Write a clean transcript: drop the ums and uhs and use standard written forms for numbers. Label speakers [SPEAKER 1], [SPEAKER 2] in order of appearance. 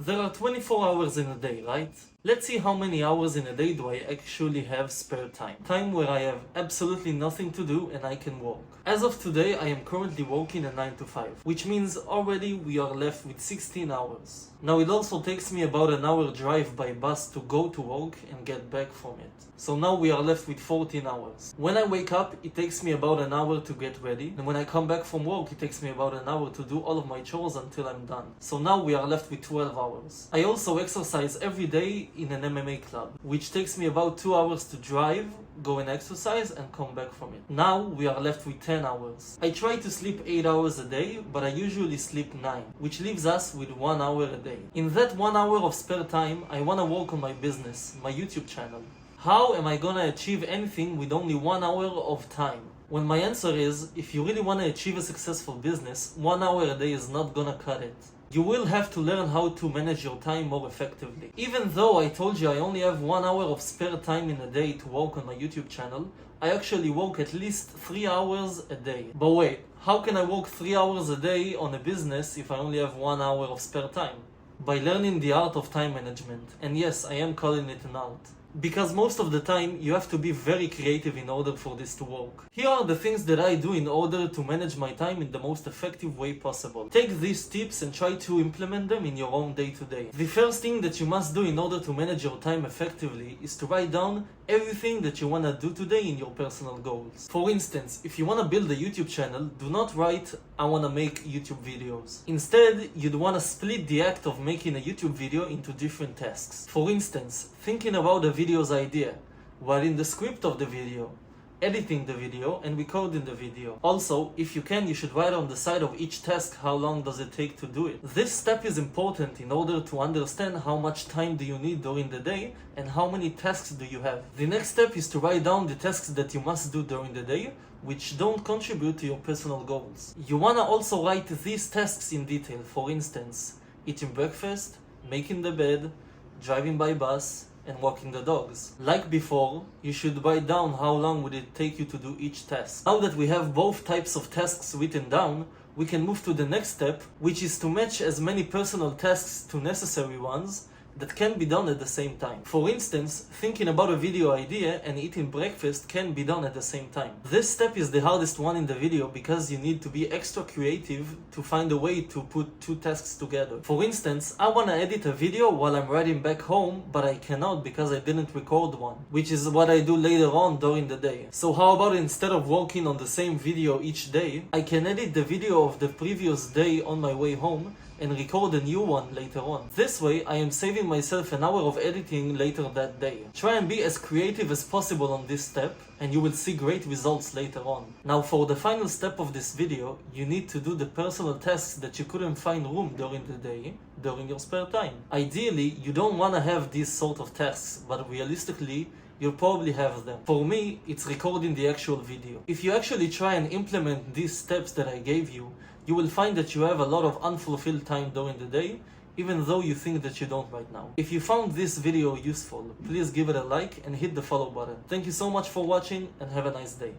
[SPEAKER 1] There are 24 hours in a day, right? Let's see how many hours in a day do I actually have spare time. Time where I have absolutely nothing to do and I can walk. As of today, I am currently working a 9 to 5, which means already we are left with 16 hours. Now it also takes me about an hour drive by bus to go to work and get back from it. So now we are left with 14 hours. When I wake up, it takes me about an hour to get ready, and when I come back from work, it takes me about an hour to do all of my chores until I'm done. So now we are left with 12 hours. I also exercise every day in an MMA club, which takes me about 2 hours to drive, go and exercise, and come back from it. Now we are left with 10 hours. I try to sleep 8 hours a day, but I usually sleep 9, which leaves us with 1 hour a day. In that 1 hour of spare time, I wanna work on my business, my YouTube channel. How am I gonna achieve anything with only 1 hour of time? Well, my answer is, if you really wanna achieve a successful business, 1 hour a day is not gonna cut it. You will have to learn how to manage your time more effectively. Even though I told you I only have 1 hour of spare time in a day to work on my YouTube channel, I actually work at least 3 hours a day. But wait, how can I work 3 hours a day on a business if I only have 1 hour of spare time? By learning the art of time management. And yes, I am calling it an art. Because most of the time, you have to be very creative in order for this to work. Here are the things that I do in order to manage my time in the most effective way possible. Take these tips and try to implement them in your own day-to-day. The first thing that you must do in order to manage your time effectively is to write down everything that you want to do today in your personal goals. For instance, if you want to build a YouTube channel, do not write, I want to make YouTube videos. Instead, you'd want to split the act of making a YouTube video into different tasks. For instance, thinking about a video's idea, writing the script of the video, editing the video, and recording the video. Also, if you can, you should write on the side of each task how long does it take to do it. This step is important in order to understand how much time do you need during the day and how many tasks do you have. The next step is to write down the tasks that you must do during the day which don't contribute to your personal goals. You wanna also write these tasks in detail. For instance, eating breakfast, making the bed, driving by bus, and walking the dogs. Like before, you should write down how long would it take you to do each task. Now that we have both types of tasks written down, we can move to the next step, which is to match as many personal tasks to necessary ones that can be done at the same time. For instance, thinking about a video idea and eating breakfast can be done at the same time. This step is the hardest one in the video because you need to be extra creative to find a way to put two tasks together. For instance, I want to edit a video while I'm riding back home, but I cannot because I didn't record one, which is what I do later on during the day. So how about instead of working on the same video each day, I can edit the video of the previous day on my way home and record a new one later on. This way, I am saving myself an hour of editing later that day. Try and be as creative as possible on this step, and you will see great results later on. Now for the final step of this video, you need to do the personal tasks that you couldn't find room during the day, during your spare time. Ideally, you don't want to have these sort of tasks, but realistically, you'll probably have them. For me, it's recording the actual video. If you actually try and implement these steps that I gave you, you will find that you have a lot of unfulfilled time during the day, even though you think that you don't right now. If you found this video useful, please give it a like and hit the follow button. Thank you so much for watching and have a nice day.